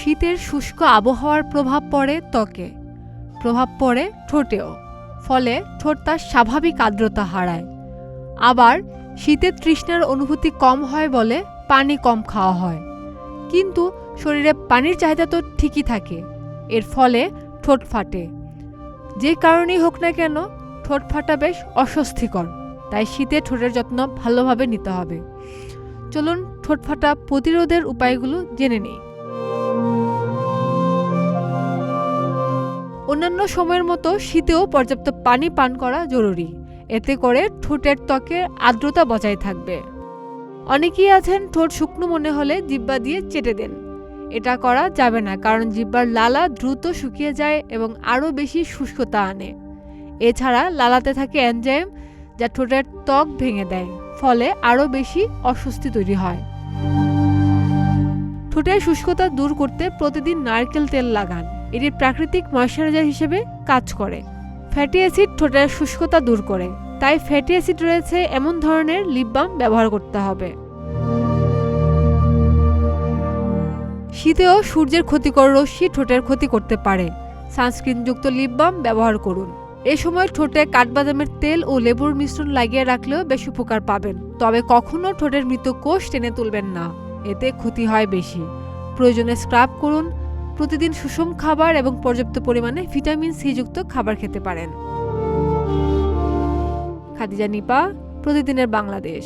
শীতের শুষ্ক আবহাওয়ার প্রভাব পড়ে ত্বকে, প্রভাব পড়ে ঠোঁটেও, ফলে ঠোঁট তার স্বাভাবিক আর্দ্রতা হারায়। আবার শীতে তৃষ্ণার অনুভূতি কম হয় বলে পানি কম খাওয়া হয়, কিন্তু শরীরে পানির চাহিদা তো ঠিকই থাকে। এর ফলে ঠোঁট ফাটে। যে কারণেই হোক না কেন, ঠোঁট ফাটা বেশ অস্বস্তিকর, তাই শীতে ঠোঁটের যত্ন ভালোভাবে নিতে হবে। চলুন ঠোঁট ফাটা প্রতিরোধের উপায়গুলো জেনে নিই। অন্যান্য সময়ের মতো শীতেও পর্যাপ্ত পানি পান করা জরুরি, এতে করে ঠোঁটের ত্বকের আর্দ্রতা বজায় থাকবে। অনেকেই আছেন ঠোঁট শুকনো মনে হলে জিহ্বা দিয়ে চেটে দেন। এটা করা যাবে না, কারণ জিহ্বার লালা দ্রুত শুকিয়ে যায় এবং আরও বেশি শুষ্কতা আনে। এছাড়া লালাতে থাকে এনজাইম, যা ঠোঁটের ত্বক ভেঙে দেয়, ফলে আরও বেশি অস্বস্তি তৈরি হয়। ঠোঁটের শুষ্কতা দূর করতে প্রতিদিন নারকেল তেল লাগান, এটি প্রাকৃতিক ময়শ্চারাইজার হিসেবে কাজ করে। ফ্যাটি অ্যাসিড ঠোঁটের শুষ্কতা দূর করে, তাই ফ্যাটি অ্যাসিড রয়েছে এমন ধরনের লিপ বাম ব্যবহার করতে হবে। শীতেও সূর্যের ক্ষতিকর রশ্মি ঠোঁটের ক্ষতি করতে পারে, সানস্ক্রিনযুক্ত লিপ বাম ব্যবহার করুন। এ সময় ঠোঁটে কাঠবাদামের তেল ও লেবুর মিশ্রণ লাগিয়ে রাখলেও বেশ উপকার পাবেন। তবে কখনো ঠোঁটের মৃত কোষ টেনে তুলবেন না, এতে ক্ষতি হয় বেশি। প্রয়োজনে স্ক্রাব করুন। প্রতিদিন সুষম খাবার এবং পর্যাপ্ত পরিমাণে ভিটামিন সি যুক্ত খাবার খেতে পারেন। খাদিজা নিপা, প্রতিদিনের বাংলাদেশ।